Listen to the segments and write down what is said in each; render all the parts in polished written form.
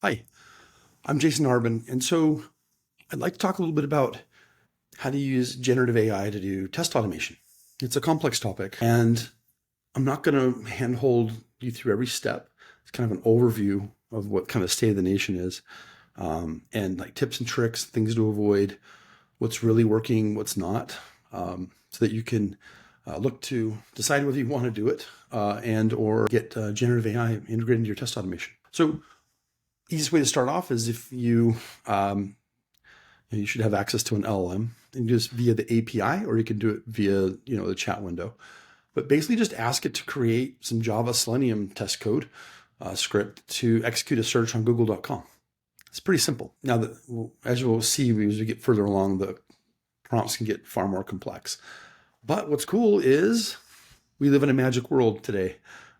Hi, I'm Jason Harbin, and so I'd like to talk a little bit about how to use generative AI to do test automation. It's a complex topic, and I'm not going to handhold you through every step. It's kind of an overview of what kind of state of the nation is, and like tips and tricks, things to avoid, what's really working, what's not, so that you can look to decide whether you want to do it and or get generative AI integrated into your test automation. So easiest way to start off is if you should have access to an LLM and just via the API, or you can do it via the chat window. But basically, just ask it to create some Java Selenium test code script to execute a search on Google.com. It's pretty simple. Now, as you'll see, as we get further along, the prompts can get far more complex. But what's cool is we live in a magic world today,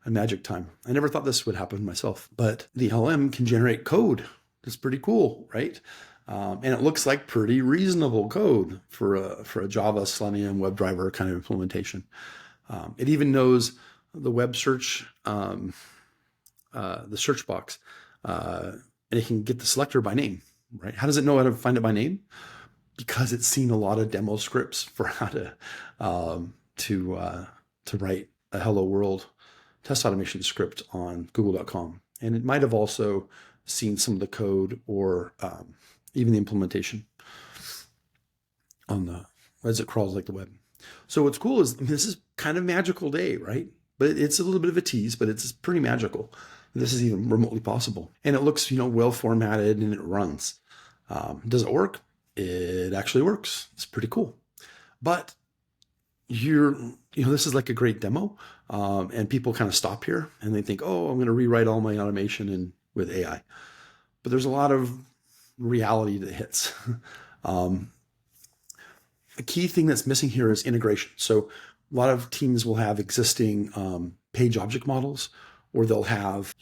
a magic time. I never thought this would happen myself, but the LM can generate code. It's pretty cool, right? And it looks like pretty reasonable code for a Java Selenium WebDriver kind of implementation. It even knows the web search, the search box, and it can get the selector by name, right? How does it know how to find it by name? Because it's seen a lot of demo scripts for how to write a Hello World test automation script on Google.com, and it might have also seen some of the code or even the implementation on as it crawls like the web. So what's cool is this is kind of magical day, right? But it's a little bit of a tease, but it's pretty magical. This is even remotely possible, and it looks well formatted and it runs. Does it work? It actually works. It's pretty cool. But this is like a great demo, and people kind of stop here and they think, oh, I'm going to rewrite all my automation with AI. But there's a lot of reality that hits. A key thing that's missing here is integration. So a lot of teams will have existing page object models, or they'll have,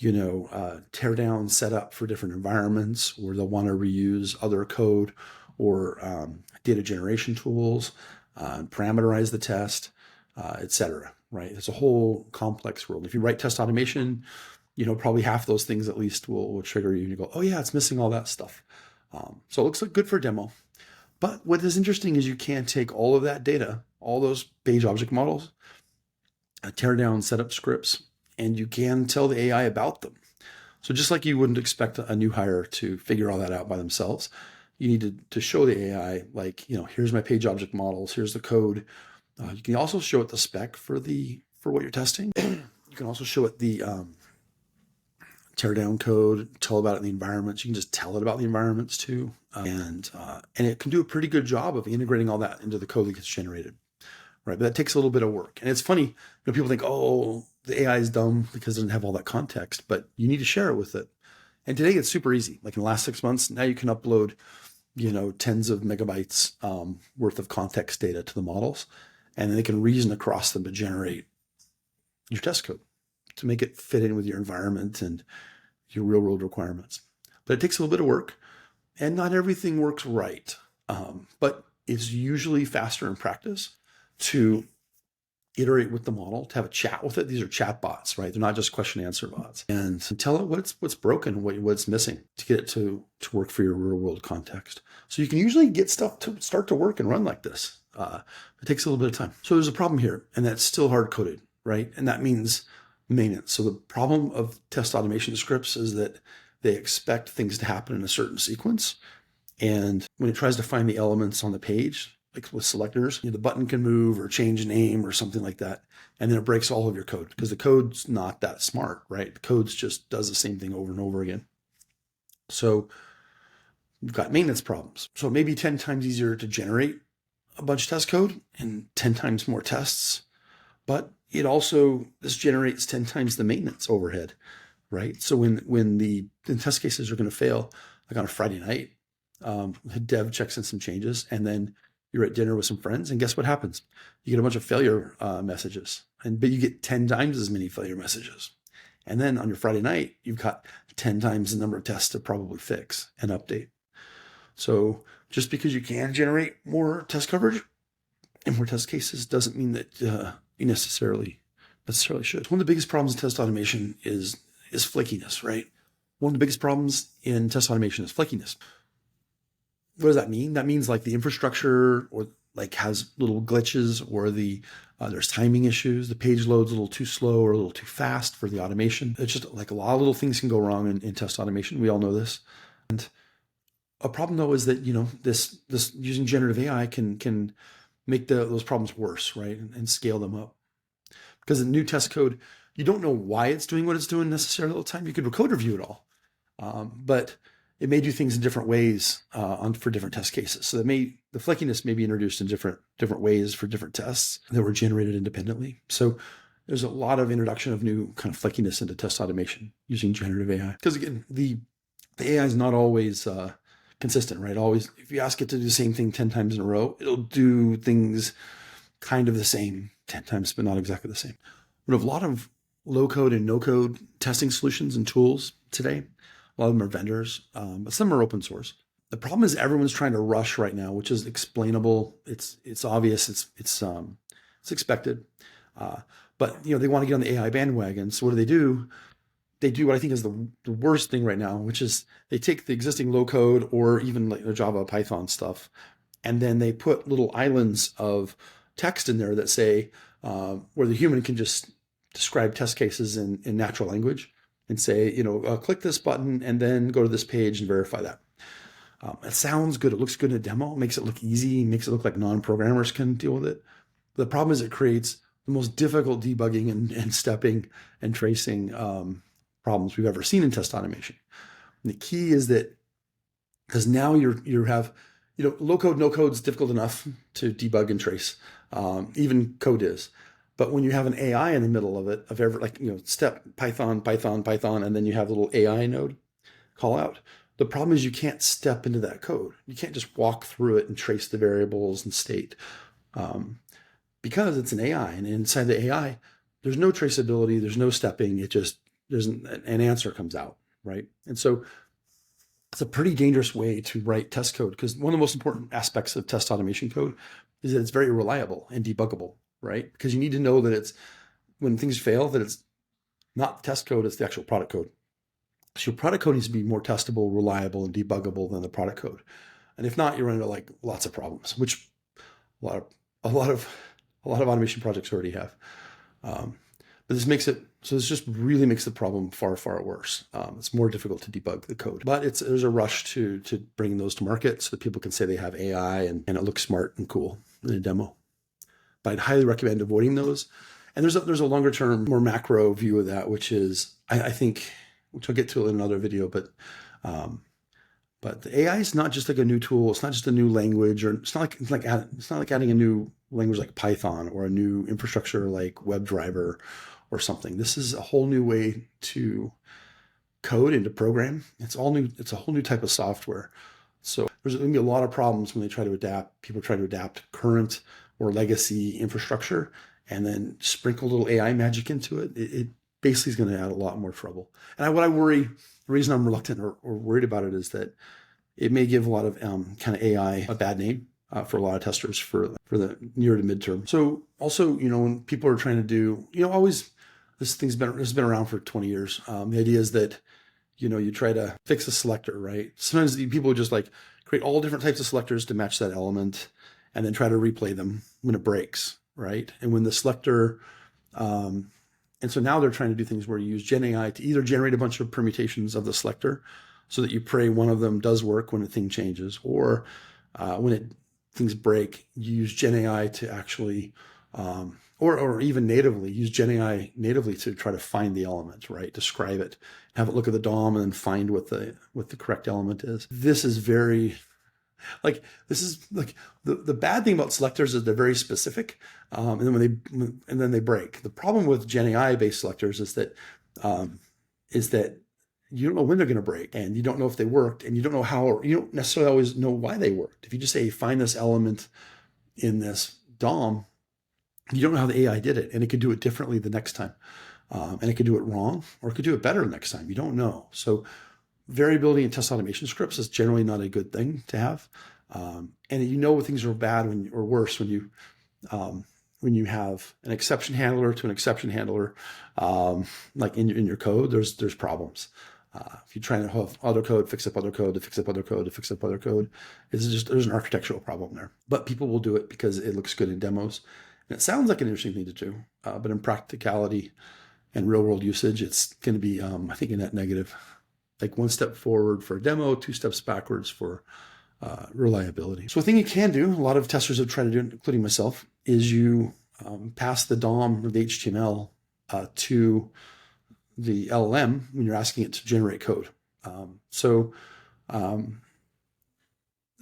tear down set up for different environments, or they'll want to reuse other code or data generation tools, parameterize the test, etc. Right? It's a whole complex world. If you write test automation, probably half those things at least will trigger you and you go, oh yeah, it's missing all that stuff. So it looks like good for a demo. But what is interesting is you can take all of that data, all those page object models, tear down setup scripts, and you can tell the AI about them. So just like you wouldn't expect a new hire to figure all that out by themselves, you need to show the AI, like, here's my page object models, here's the code. You can also show it the spec for what you're testing. You can also show it the tear down code, tell about it in the environments. You can just tell it about the environments too. And it can do a pretty good job of integrating all that into the code that gets generated, right? But that takes a little bit of work. And it's funny, people think, oh, the AI is dumb because it doesn't have all that context, but you need to share it with it. And today it's super easy. Like in the last 6 months, now you can upload, tens of megabytes worth of context data to the models, and then they can reason across them to generate your test code to make it fit in with your environment and your real world requirements. But it takes a little bit of work, and not everything works right. But it's usually faster in practice to iterate with the model, to have a chat with it. These are chat bots, right? They're not just question answer bots. And tell it what's broken, what's missing to get it to work for your real world context. So you can usually get stuff to start to work and run like this. It takes a little bit of time. So there's a problem here, and that's still hard coded, right? And that means maintenance. So the problem of test automation scripts is that they expect things to happen in a certain sequence. And when it tries to find the elements on the page, like with selectors, the button can move or change name or something like that. And then it breaks all of your code because the code's not that smart, right? The code just does the same thing over and over again. So you've got maintenance problems. So it may be 10 times easier to generate a bunch of test code and 10 times more tests, but this generates 10 times the maintenance overhead, right? So when the test cases are going to fail, like on a Friday night, the dev checks in some changes, and then you're at dinner with some friends, and guess what happens? You get a bunch of failure messages, but you get 10 times as many failure messages. And then on your Friday night, you've got 10 times the number of tests to probably fix and update. So just because you can generate more test coverage and more test cases doesn't mean that you necessarily should. One of the biggest problems in test automation is flakiness, right? One of the biggest problems in test automation is flakiness. What does that mean? That means like the infrastructure or like has little glitches, or there's timing issues. The page load's a little too slow or a little too fast for the automation. It's just like a lot of little things can go wrong in test automation. We all know this. And a problem though is that, this using generative AI can make those problems worse, right? And scale them up. Because in new test code, you don't know why it's doing what it's doing necessarily all the time. You could code review it all, but it may do things in different ways for different test cases. So the flakiness may be introduced in different ways for different tests that were generated independently. So there's a lot of introduction of new kind of flakiness into test automation using generative AI. Because again, the AI is not always consistent, right? Always, if you ask it to do the same thing 10 times in a row, it'll do things kind of the same 10 times, but not exactly the same. We have a lot of low code and no code testing solutions and tools today. A lot of them are vendors, but some are open source. The problem is everyone's trying to rush right now, which is explainable. It's obvious. It's expected. But they want to get on the AI bandwagon. So what do? They do what I think is the worst thing right now, which is they take the existing low code or even like the Java, Python stuff, and then they put little islands of text in there that say where the human can just describe test cases in natural language and say, click this button and then go to this page and verify that. It sounds good. It looks good in a demo. It makes it look easy. It makes it look like non-programmers can deal with it. But the problem is it creates the most difficult debugging and stepping and tracing problems we've ever seen in test automation. And the key is that because now you have, low code, no code is difficult enough to debug and trace. Even code is. But when you have an AI in the middle of it, step Python, and then you have a little AI node call out. The problem is you can't step into that code. You can't just walk through it and trace the variables and state because it's an AI. And inside the AI, there's no traceability. There's no stepping. There's an answer comes out, right? And so it's a pretty dangerous way to write test code because one of the most important aspects of test automation code is that it's very reliable and debuggable, right? Because you need to know that when things fail, that it's not test code, it's the actual product code. So your product code needs to be more testable, reliable, and debuggable than the product code. And if not, you run into like lots of problems, which a lot of automation projects already have. But this just really makes the problem far, far worse. It's more difficult to debug the code, but there's a rush to bring those to market so that people can say they have AI and it looks smart and cool in a demo. But I'd highly recommend avoiding those. And there's a longer term, more macro view of that, which is, I think, which I'll get to in another video, but the AI is not just like a new tool. It's not just a new language, or it's not like adding a new language like Python or a new infrastructure like WebDriver or something. This is a whole new way to code and to program. It's all new. It's a whole new type of software. So there's going to be a lot of problems when people try to adapt current or legacy infrastructure and then sprinkle a little AI magic into it. It basically is going to add a lot more trouble. And the reason I'm reluctant or worried about it is that it may give a lot of kind of AI a bad name for a lot of testers for the near to midterm. So also, when people are trying to do, this has been around for 20 years. The idea is that, you try to fix a selector, right? Sometimes people just like create all different types of selectors to match that element and then try to replay them when it breaks, right? And when the selector, and so now they're trying to do things where you use Gen AI to either generate a bunch of permutations of the selector so that you pray one of them does work when a thing changes, or when things break, you use Gen AI to actually, or even natively, use Gen AI natively to try to find the element, right? Describe it, have it look at the DOM and then find what the correct element is. This is the bad thing about selectors is they're very specific, and then they break. The problem with Gen AI based selectors is that you don't know when they're going to break, and you don't know if they worked, and you don't know how, or you don't necessarily always know why they worked. If you just say find this element in this DOM, you don't know how the AI did it, and it could do it differently the next time, and it could do it wrong, or it could do it better the next time. You don't know. So variability in test automation scripts is generally not a good thing to have. And when things are bad or worse when you have an exception handler to an exception handler, like in your code, there's problems. If you're trying to have other code, fix up other code, to fix up other code, to fix up other code, there's an architectural problem there. But people will do it because it looks good in demos. And it sounds like an interesting thing to do, but in practicality and real world usage, it's going to be, I think, a net negative. Like 1 step forward for a demo, 2 steps backwards for reliability. So a thing you can do, a lot of testers have tried to do, including myself, is you pass the DOM or the HTML to the LLM when you're asking it to generate code. It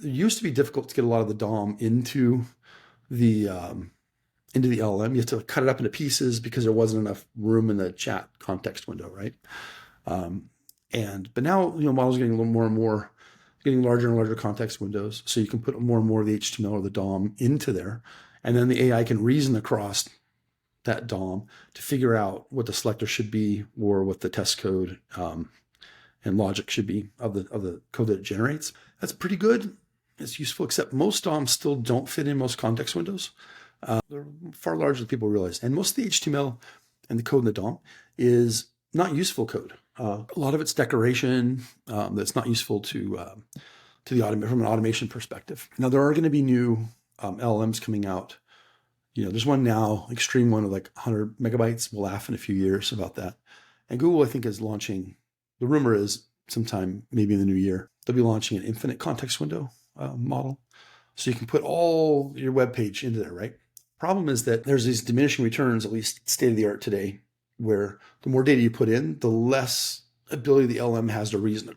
used to be difficult to get a lot of the DOM into the LLM. You have to cut it up into pieces because there wasn't enough room in the chat context window, right? But now, models are getting a little more and more, getting larger and larger context windows, so you can put more and more of the HTML or the DOM into there, and then the AI can reason across that DOM to figure out what the selector should be or what the test code and logic should be of the code that it generates. That's pretty good. It's useful, except most DOMs still don't fit in most context windows. They're far larger than people realize. And most of the HTML and the code in the DOM is not useful code. A lot of it's decoration that's not useful to the from an automation perspective. Now, there are going to be new LLMs coming out. There's one now, extreme one of like 100 megabytes. We'll laugh in a few years about that. And Google, I think, is launching, the rumor is sometime maybe in the new year, they'll be launching an infinite context window model. So you can put all your web page into there, right? Problem is that there's these diminishing returns, at least state of the art today, where the more data you put in, the less ability the LM has to reason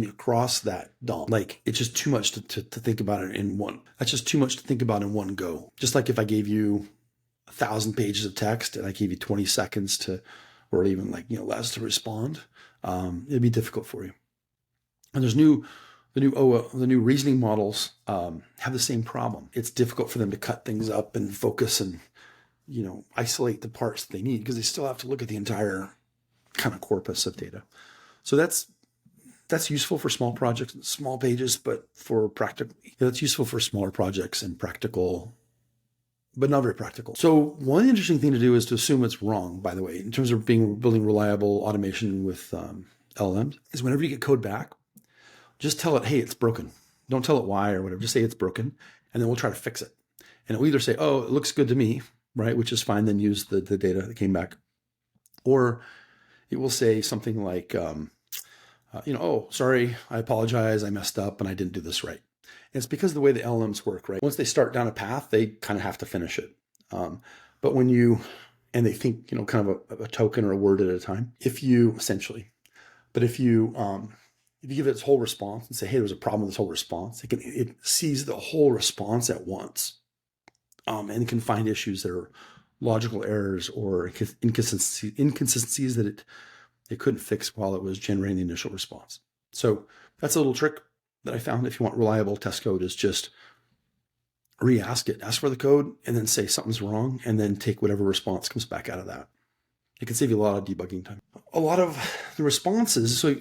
across that DOM. Like, it's just too much to think about it in one. That's just too much to think about in one go. Just like if I gave you 1,000 pages of text and I gave you 20 seconds or even less to respond, it'd be difficult for you. And the new reasoning models have the same problem. It's difficult for them to cut things up and focus and isolate the parts that they need, because they still have to look at the entire kind of corpus of data. So that's useful for small projects and small pages, but that's useful for smaller projects and practical, but not very practical. So one interesting thing to do is to assume it's wrong, by the way, in terms of building reliable automation with LLMs, is whenever you get code back, just tell it, hey, it's broken. Don't tell it why or whatever. Just say it's broken, and then we'll try to fix it. And it'll either say, oh, it looks good to me, right, which is fine, then use the data that came back. Or it will say something like, oh, sorry, I apologize, I messed up and I didn't do this right. And it's because of the way the LLMs work, right? Once they start down a path, they kind of have to finish it. But they think, kind of a token or a word at a time, if you give it its whole response and say, hey, there's a problem with this whole response, it sees the whole response at once, and can find issues that are logical errors or inconsistencies that it couldn't fix while it was generating the initial response. So that's a little trick that I found. If you want reliable test code, is just re-ask it, ask for the code, and then say something's wrong, and then take whatever response comes back out of that. It can save you a lot of debugging time. A lot of the responses, so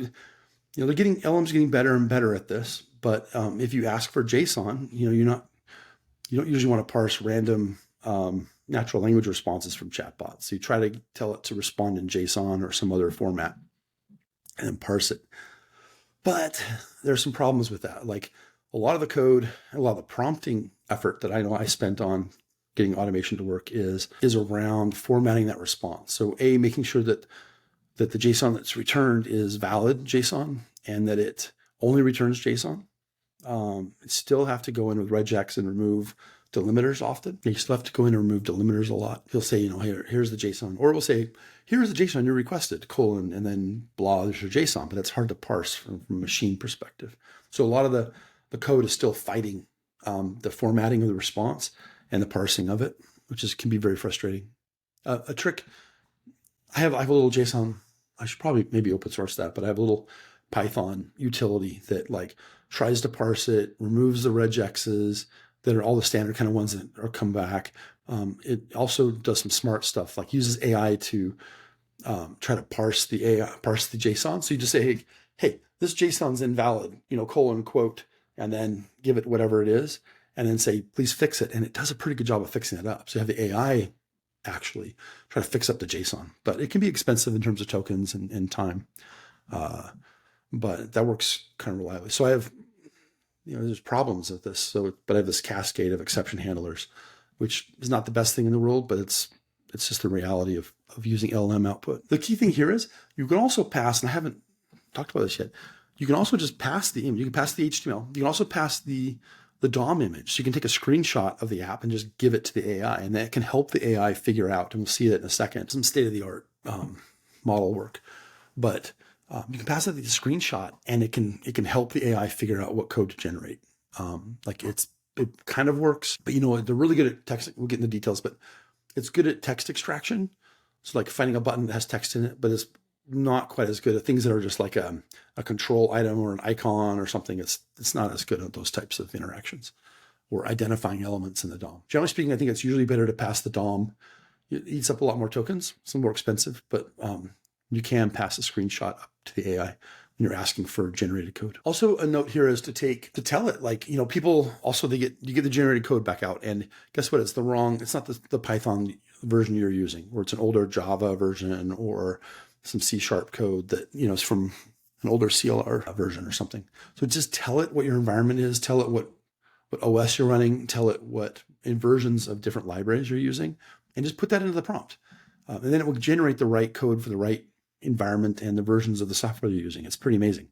LLM's getting better and better at this, but if you ask for JSON, you don't usually want to parse random natural language responses from chatbots. So you try to tell it to respond in JSON or some other format and then parse it. But there's some problems with that. Like, a lot of the code, a lot of the prompting effort that I know I spent on getting automation to work is around formatting that response. So making sure that the JSON that's returned is valid JSON and that it only returns JSON. Still have to go in with regex and remove delimiters often. You still have to go in and remove delimiters a lot. He'll say, here's the JSON, or it will say, here's the JSON you requested, colon, and then blah, there's your JSON, but that's hard to parse from a machine perspective. So a lot of the code is still fighting the formatting of the response and the parsing of it, which can be very frustrating. A trick, I have a little JSON, I should probably maybe open source that, but I have a little Python utility that tries to parse it, removes the regexes that are all the standard kind of ones that are come back. It also does some smart stuff, like uses AI to try to parse the JSON. So you just say, hey, this JSON's invalid, colon, quote, and then give it whatever it is, and then say, please fix it. And it does a pretty good job of fixing it up. So you have the AI actually try to fix up the JSON, but it can be expensive in terms of tokens and time. But that works kind of reliably. So I have, there's problems with this. So, but I have this cascade of exception handlers, which is not the best thing in the world, but it's just the reality of using LLM output. The key thing here is you can also pass, and I haven't talked about this yet, you can also just pass the image. You can pass the HTML. You can also pass the DOM image. So you can take a screenshot of the app and just give it to the AI, and that can help the AI figure out, and we'll see that in a second, some state-of-the-art model work. But you can pass it the screenshot, and it can help the AI figure out what code to generate. It kind of works, but they're really good at text. We'll get into the details, but it's good at text extraction. So like finding a button that has text in it, but it's not quite as good at things that are just like a control item or an icon or something. It's not as good at those types of interactions or identifying elements in the DOM. Generally speaking, I think it's usually better to pass the DOM. It eats up a lot more tokens, some more expensive, but you can pass a screenshot up to the AI when you're asking for generated code. Also, a note here is to tell it, like, people also, you get the generated code back out, and guess what? It's not the Python version you're using, or it's an older Java version or some C# code that, is from an older CLR version or something. So just tell it what your environment is, tell it what OS you're running, tell it what versions of different libraries you're using, and just put that into the prompt. And then it will generate the right code for the right environment and the versions of the software you're using. It's pretty amazing.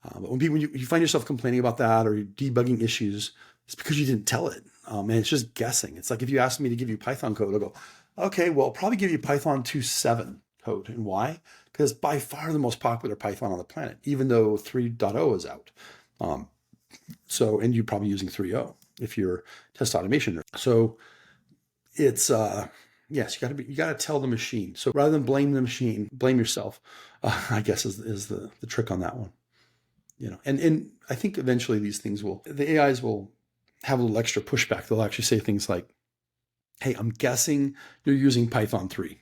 But when you find yourself complaining about that or you're debugging issues, it's because you didn't tell it. And it's just guessing. It's like if you ask me to give you Python code, I'll go, okay, well, I'll probably give you Python 2.7 code. And why? Because it's by far the most popular Python on the planet, even though 3.0 is out. And you're probably using 3.0 if you're test automation. So it's, yes, you got to tell the machine. So rather than blame the machine, blame yourself, I guess is the trick on that one. And I think eventually the AIs will have a little extra pushback. They'll actually say things like, hey, I'm guessing you're using Python 3,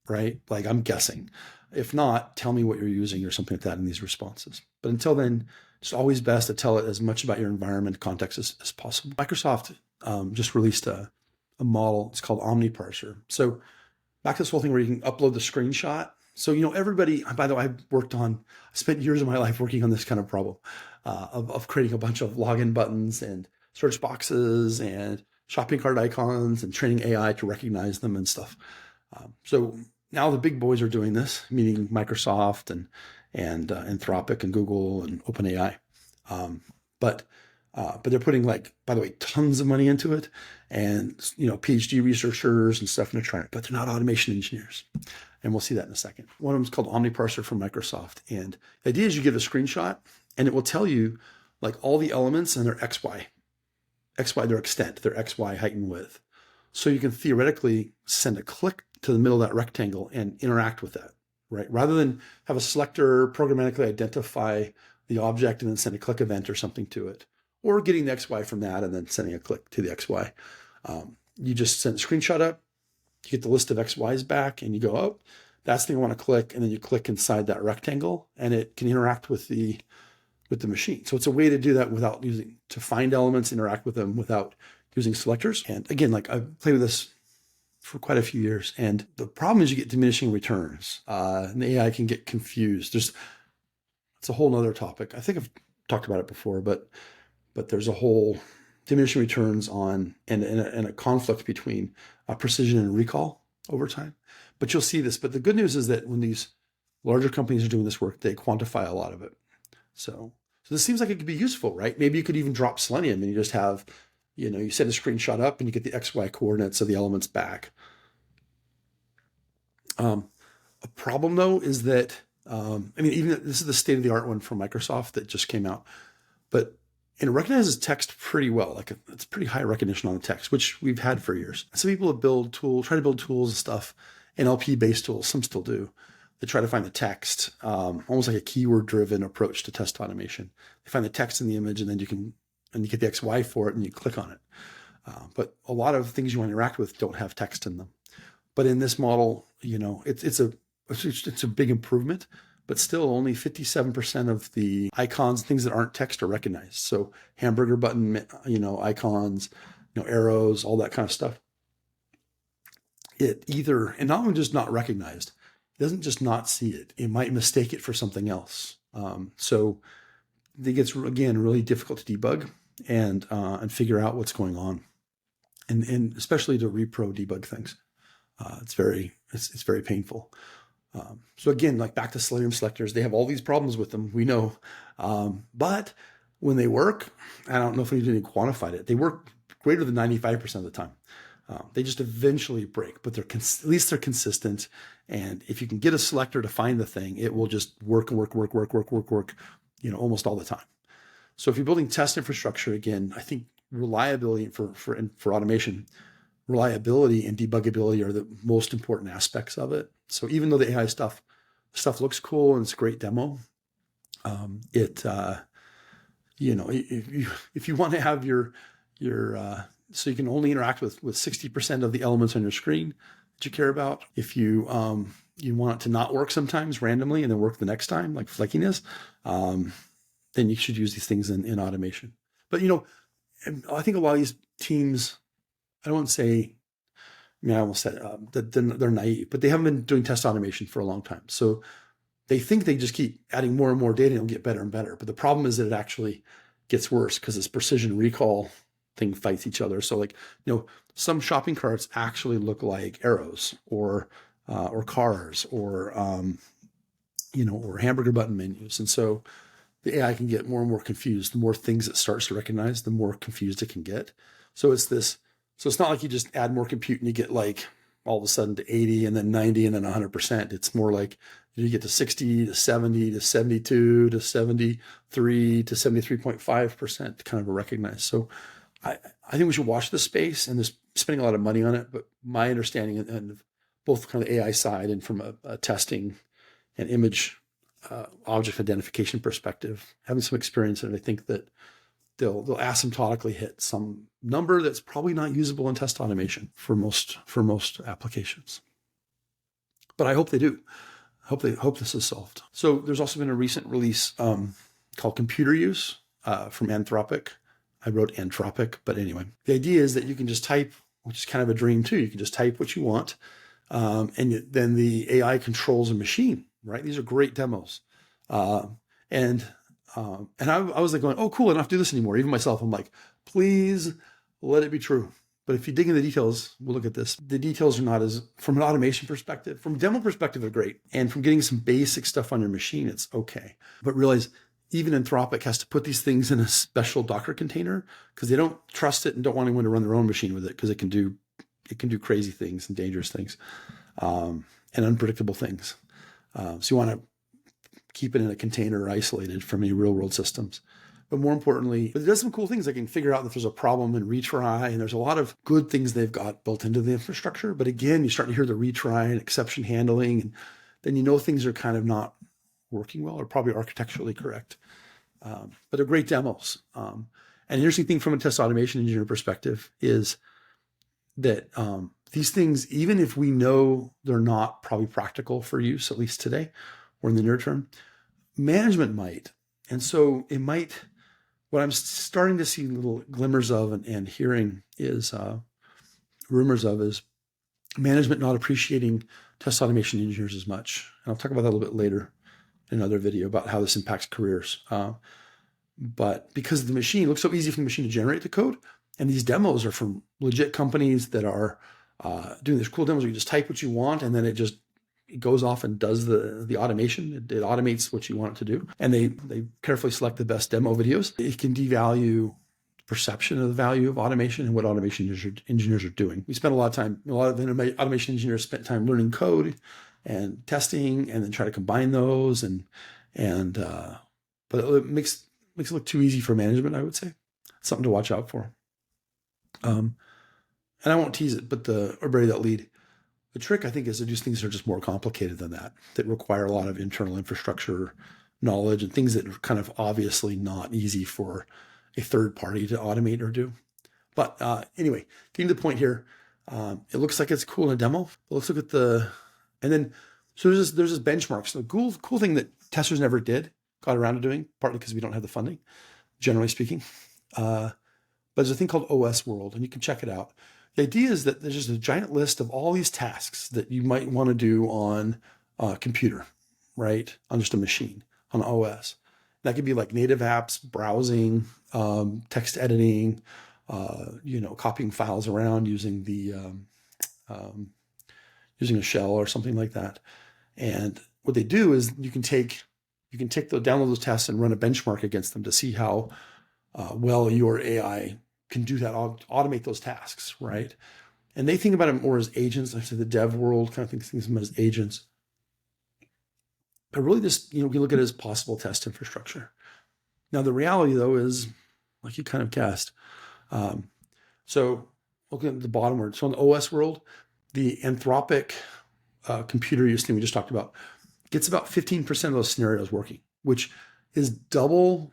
right? Like, I'm guessing. If not, tell me what you're using or something like that in these responses. But until then, it's always best to tell it as much about your environment context as possible. Microsoft just released a model. It's called OmniParser. So back to this whole thing where you can upload the screenshot. So, everybody, by the way, I spent years of my life working on this kind of problem of creating a bunch of login buttons and search boxes and shopping cart icons and training AI to recognize them and stuff. So now the big boys are doing this, meaning Microsoft and Anthropic and Google and OpenAI. But they're putting, like, by the way, tons of money into it, and PhD researchers and stuff, and they're trying it, but they're not automation engineers. And we'll see that in a second. One of them is called OmniParser from Microsoft. And the idea is you get a screenshot and it will tell you like all the elements and their XY, their extent, their XY height and width. So you can theoretically send a click to the middle of that rectangle and interact with that, right? Rather than have a selector programmatically identify the object and then send a click event or something to it, or getting the XY from that and then sending a click to the XY. You just send a screenshot up, you get the list of XYs back, and you go, oh, that's the thing I want to click, and then you click inside that rectangle, and it can interact with the machine. So it's a way to do that to find elements, interact with them without using selectors. And again, like, I've played with this for quite a few years, and the problem is you get diminishing returns, and the AI can get confused. It's a whole nother topic. I think I've talked about it before, but there's a whole diminishing returns on and a conflict between precision and recall over time. But you'll see this. But the good news is that when these larger companies are doing this work, they quantify a lot of it. So this seems like it could be useful, right? Maybe you could even drop Selenium and you just have, you send a screenshot up and you get the XY coordinates of the elements back. A problem though is that, even this is the state of the art one from Microsoft that just came out, and it recognizes text pretty well. Like, it's pretty high recognition on the text, which we've had for years. Some people have try to build tools and stuff, NLP-based tools, some still do, that try to find the text, almost like a keyword-driven approach to test automation. They find the text in the image, and then you get the XY for it, and you click on it. But a lot of things you want to interact with don't have text in them. But in this model, it's a big improvement. But still only 57% of the icons, things that aren't text, are recognized. So hamburger button, icons, arrows, all that kind of stuff. And not only just not recognized, doesn't just not see it. It might mistake it for something else. So it gets, again, really difficult to debug and figure out what's going on, and especially to repro debug things. It's very painful. So again, like back to Selenium selectors, they have all these problems with them. We know, but when they work, I don't know if we didn't quantify it. They work greater than 95% of the time. They just eventually break, but at least they're consistent. And if you can get a selector to find the thing, it will just work, almost all the time. So if you're building test infrastructure, again, I think reliability for automation, reliability and debuggability are the most important aspects of it. So even though the AI stuff looks cool and it's a great demo, if you want to have your so you can only interact with 60% of the elements on your screen that you care about. If you want it to not work sometimes randomly and then work the next time, like Flakiness, then you should use these things in automation. But I think a lot of these teams, I don't want to say, I almost said that they're naive, but they haven't been doing test automation for a long time. So they think they just keep adding more and more data and it'll get better and better. But the problem is that it actually gets worse because this precision recall thing fights each other. So some shopping carts actually look like arrows or cars or hamburger button menus. And so the AI can get more and more confused. The more things it starts to recognize, the more confused it can get. So it's not like you just add more compute and you get like all of a sudden to 80 and then 90 and then 100%. It's more like you get to 60 to 70 to 72 to 73 to 73.5% kind of a recognize. So I think we should watch this space, and there's spending a lot of money on it. But my understanding, and both kind of AI side and from a testing and image object identification perspective, having some experience in it, I think that they'll asymptotically hit some number that's probably not usable in test automation for most applications. But I hope they do. I hope this is solved. So there's also been a recent release called Computer Use from Anthropic. I wrote Anthropic, but anyway, the idea is that you can just type, which is kind of a dream too. You can just type what you want, and then the AI controls a machine. Right? These are great demos, and I was like going, oh, cool, I don't have to do this anymore. Even myself, I'm like, please let it be true. But if you dig into the details, we'll look at this. The details are not as, from an automation perspective, from a demo perspective, they're great. And from getting some basic stuff on your machine, it's okay. But realize even Anthropic has to put these things in a special Docker container because they don't trust it and don't want anyone to run their own machine with it because it can do crazy things and dangerous things and unpredictable things. So you want to keep it in a container isolated from any real world systems. But more importantly, it does some cool things. They can figure out if there's a problem and retry, and there's a lot of good things they've got built into the infrastructure. But again, you start to hear the retry and exception handling, and then things are kind of not working well or probably architecturally correct. But they're great demos. And the interesting thing from a test automation engineer perspective is that these things, even if we know they're not probably practical for use, at least today or in the near term, management might. And so it might, what I'm starting to see little glimmers of and hearing is rumors of is management not appreciating test automation engineers as much. And I'll talk about that a little bit later in another video about how this impacts careers. But because the machine, it looks so easy for the machine to generate the code, and these demos are from legit companies that are doing these cool demos where you just type what you want, and then it goes off and does the automation. It automates what you want it to do. And they carefully select the best demo videos. It can devalue perception of the value of automation and what automation engineers are doing. We spent a lot of time, a lot of automation engineers spent time learning code and testing and then try to combine those. But it makes it look too easy for management, I would say. Something to watch out for. And I won't tease it, but or bury that lead. The trick, I think, is to do things that are just more complicated than that require a lot of internal infrastructure knowledge and things that are kind of obviously not easy for a third party to automate or do. But anyway, getting to the point here, it looks like it's cool in a demo. But let's look at so there's this benchmark. So the cool thing that testers never got around to doing, partly because we don't have the funding, generally speaking. But there's a thing called OS World, and you can check it out. The idea is that there's just a giant list of all these tasks that you might want to do on computer, right? On just a machine, on OS. That could be like native apps, browsing, text editing, copying files around using um, using a shell or something like that. And what they do is you can download those tests and run a benchmark against them to see how well your AI can do that, automate those tasks, right? And they think about it more as agents. Actually, the dev world kind of thinks of them as agents. But really, we look at it as possible test infrastructure. Now, the reality, though, is like you kind of guessed. So looking at the bottom word, so in the OS world, the Anthropic computer use thing we just talked about gets about 15% of those scenarios working, which is double,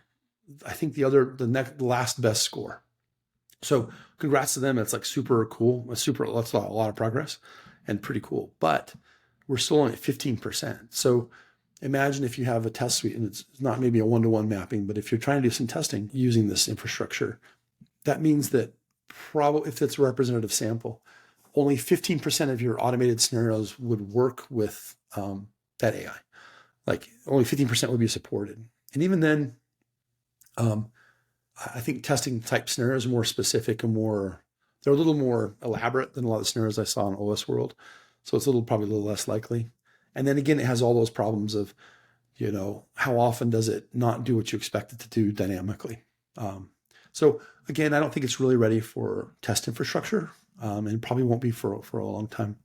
I think, the last best score. So congrats to them. It's like super cool. That's a lot of progress and pretty cool. But we're still only at 15%. So imagine if you have a test suite and it's not maybe a one-to-one mapping, but if you're trying to do some testing using this infrastructure, that means that probably if it's a representative sample, only 15% of your automated scenarios would work with that AI. Like only 15% would be supported. And even then, I think testing type scenarios are more specific and they're a little more elaborate than a lot of the scenarios I saw in OS world. So it's probably a little less likely. And then again, it has all those problems of, how often does it not do what you expect it to do dynamically? So again, I don't think it's really ready for test infrastructure, and probably won't be for a long time.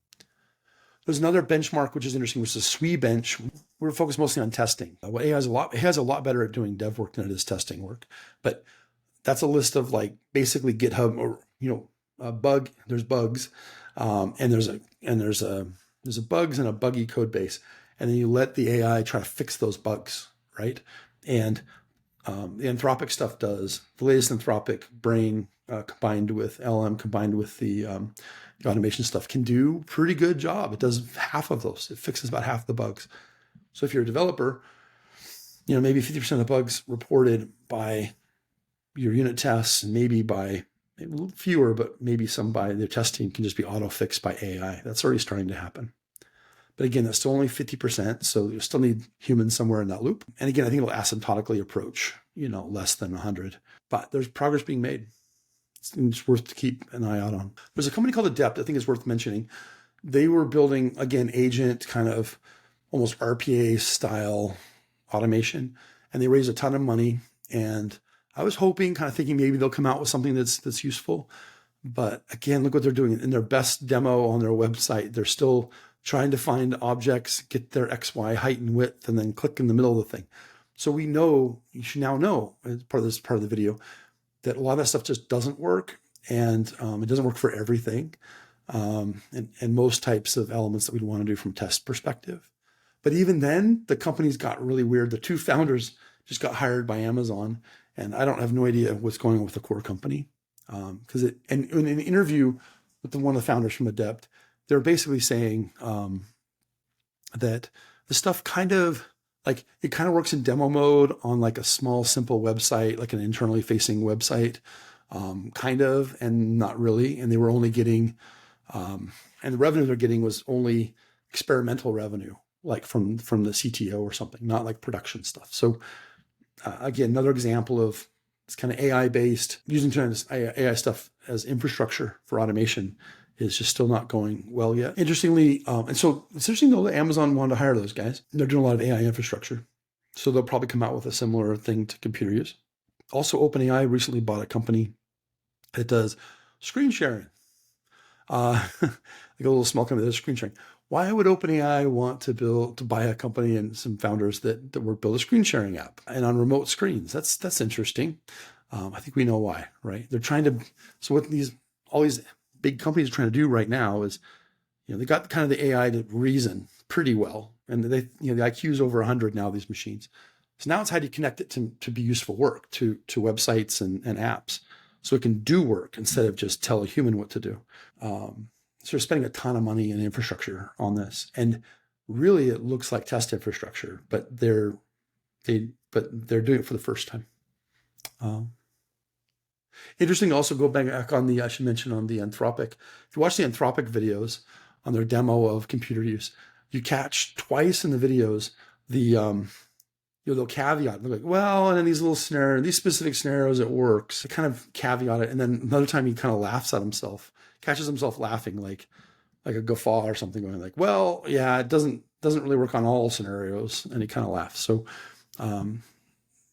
There's another benchmark which is interesting, which is SWE bench. We're focused mostly on testing. What AI is a lot better at doing dev work than it is testing work. But that's a list of like basically GitHub or bug. There's bugs, and there's bugs and a buggy code base, and then you let the AI try to fix those bugs, right? And the Anthropic stuff does the latest Anthropic brain combined with LLM combined with the automation stuff can do a pretty good job. It does half of those. It fixes about half the bugs. So if you're a developer, maybe 50% of the bugs reported by your unit tests, and maybe by maybe a little fewer, but maybe some by their test team can just be auto fixed by AI. That's already starting to happen. But again, that's still only 50%. So you still need humans somewhere in that loop. And again, I think it'll asymptotically approach, less than 100. But there's progress being made. It's worth to keep an eye out on. There's a company called Adept, I think is worth mentioning. They were building, again, agent kind of almost RPA style automation. And they raised a ton of money. And I was hoping, kind of thinking maybe they'll come out with something that's useful. But again, look what they're doing. In their best demo on their website, they're still trying to find objects, get their XY height and width, and then click in the middle of the thing. So you should now know, as part of the video, that a lot of that stuff just doesn't work, and it doesn't work for everything, and most types of elements that we'd want to do from a test perspective. But even then, the companies got really weird. The two founders just got hired by Amazon, and I don't have no idea what's going on with the core company. Because in an interview with one of the founders from Adept, they're basically saying that the stuff kind of works in demo mode on like a small, simple website, like an internally facing website, and not really. And they were only getting, and the revenue they're getting was only experimental revenue, like from the CTO or something, not like production stuff. So again, another example of it's kind of AI based, using AI stuff as infrastructure for automation is just still not going well yet. Interestingly, and so it's interesting though that Amazon wanted to hire those guys. They're doing a lot of AI infrastructure. So they'll probably come out with a similar thing to computer use. Also, OpenAI recently bought a company that does screen sharing. Like a little small company that does screen sharing. Why would OpenAI want to buy a company and some founders that would build a screen sharing app and on remote screens? That's interesting. I think we know why, right? They're trying to. So what all these big companies are trying to do right now is, they got kind of the AI to reason pretty well, and the IQ is over 100 now. These machines. So now it's how do you connect it to be useful work to websites and apps, so it can do work instead of just tell a human what to do. So they're spending a ton of money in infrastructure on this, and really it looks like test infrastructure, but they're doing it for the first time. Interesting to also go back on I should mention on the Anthropic. If you watch the Anthropic videos on their demo of computer use, you catch twice in the videos the they'll caveat. They're like, well, and in these little scenarios, these specific scenarios, it works. They kind of caveat it, and then another time he kind of laughs at himself, catches himself laughing like a guffaw or something, going like, well, yeah, it doesn't really work on all scenarios, and he kind of laughs. So,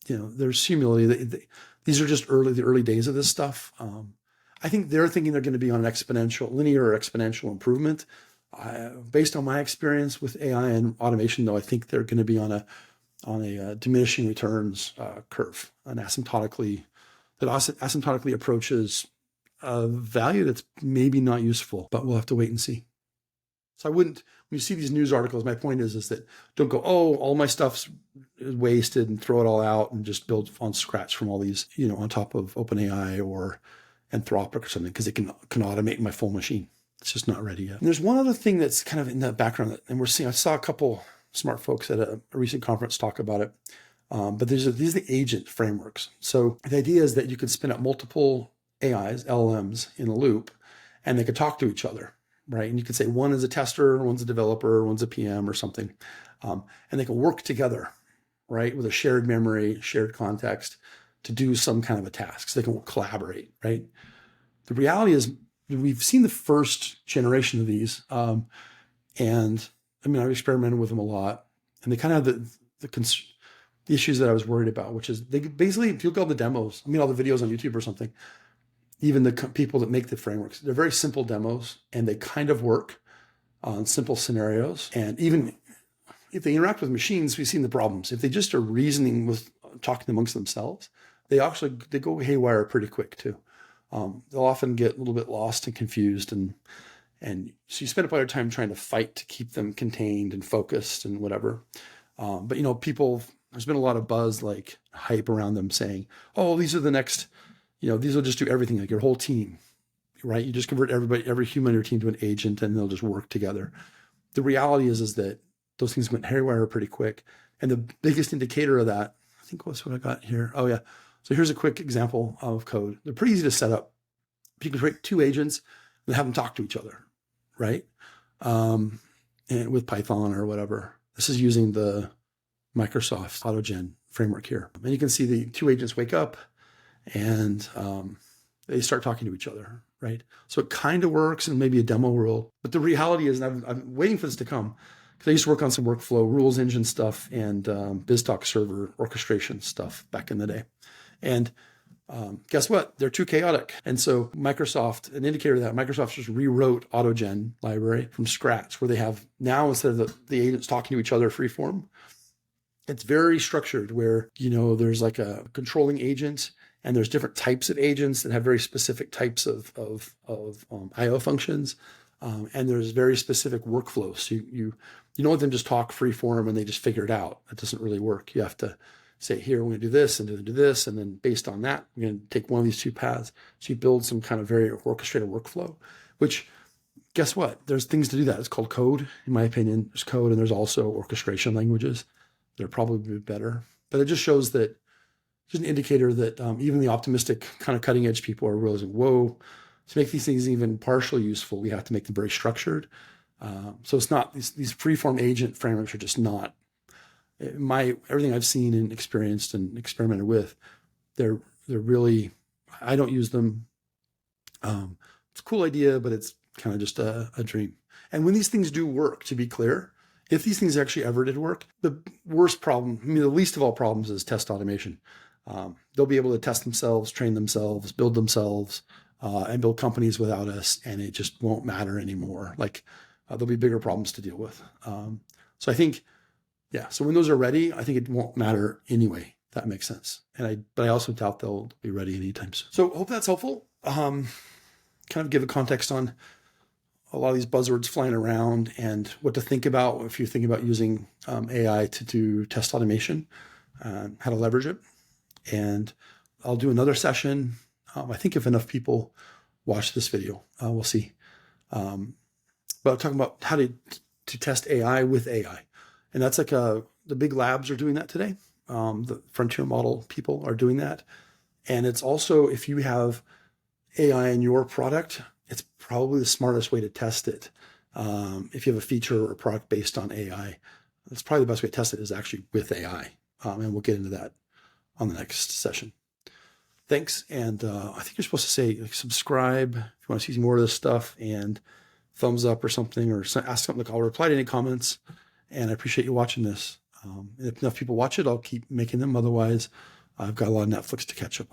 there's humility. These are just the early days of this stuff. I think they're thinking they're going to be on an linear or exponential improvement. Based on my experience with AI and automation, though, I think they're going to be on a diminishing returns curve, that asymptotically approaches a value that's maybe not useful, but we'll have to wait and see. So when you see these news articles, my point is that don't go, oh, all my stuff's wasted and throw it all out and just build on scratch from all these, on top of OpenAI or Anthropic or something, because it can automate my full machine. It's just not ready yet. And there's one other thing that's kind of in the background, and I saw a couple smart folks at a recent conference talk about it. But these are the agent frameworks. So the idea is that you could spin up multiple AIs, LLMs in a loop, and they could talk to each other, right? And you could say one is a tester, one's a developer, one's a PM or something. And they can work together, right? With a shared memory, shared context to do some kind of a task. So they can collaborate, right? The reality is we've seen the first generation of these. And I mean, I've experimented with them a lot, and they kind of have the issues that I was worried about, which is they basically, if you look at all the demos, all the videos on YouTube or something, even the people that make the frameworks, they're very simple demos, and they kind of work on simple scenarios. And even if they interact with machines, we've seen the problems. If they just are reasoning talking amongst themselves, they go haywire pretty quick too. They'll often get a little bit lost and confused, and so you spend up all your time trying to fight to keep them contained and focused and whatever. But there's been a lot of buzz, like hype around them saying, oh, these are the next, these will just do everything, like your whole team, right? You just convert every human on your team to an agent, and they'll just work together. The reality is that those things went haywire pretty quick. And the biggest indicator of that, I think, was what I got here. Oh yeah. So here's a quick example of code. They're pretty easy to set up. You can create two agents and have them talk to each other, right? And with Python or whatever. This is using the Microsoft AutoGen framework here. And you can see the two agents wake up and they start talking to each other, right? So it kind of works in maybe a demo world. But the reality is, and I'm waiting for this to come, because I used to work on some workflow, rules engine stuff, and BizTalk server orchestration stuff back in the day. And guess what? They're too chaotic. And so Microsoft, an indicator of that, Microsoft just rewrote AutoGen library from scratch, where they have now, instead of the agents talking to each other freeform, it's very structured, where, there's like a controlling agent, and there's different types of agents that have very specific types of IO functions. And there's very specific workflows. So you don't let them just talk freeform and they just figure it out. That doesn't really work. You have to say, here, we're going to do this and do this. And then based on that, we're going to take one of these two paths. So you build some kind of very orchestrated workflow, which, guess what? There's things to do that. It's called code, in my opinion. There's code, and there's also orchestration languages that are probably better. But it just shows that, just an indicator that even the optimistic kind of cutting edge people are realizing, whoa, to make these things even partially useful, we have to make them very structured. So it's not, these freeform agent frameworks are just not, everything I've seen and experienced and experimented with, they're really, I don't use them. It's a cool idea, but it's kind of just a dream. And when these things do work, to be clear, if these things actually ever did work, the worst problem, the least of all problems, is test automation. They'll be able to test themselves, train themselves, build themselves, and build companies without us, and it just won't matter anymore. There'll be bigger problems to deal with. So I think, so when those are ready, I think it won't matter anyway. That makes sense. But I also doubt they'll be ready anytime soon. So I hope that's helpful. Kind of give a context on a lot of these buzzwords flying around and what to think about if you think about using AI to do test automation, how to leverage it. And I'll do another session. I think if enough people watch this video, we'll see. But I'm talking about how to test AI with AI. And that's like the big labs are doing that today. The frontier model people are doing that. And it's also, if you have AI in your product, it's probably the smartest way to test it If you have a feature or a product based on AI, that's probably the best way to test it is actually with AI. And we'll get into that on the next session. Thanks. And I think you're supposed to say like, subscribe if you want to see more of this stuff, and thumbs up or something, or ask something. I'll reply to any comments. And I appreciate you watching this. If enough people watch it, I'll keep making them. Otherwise, I've got a lot of Netflix to catch up on.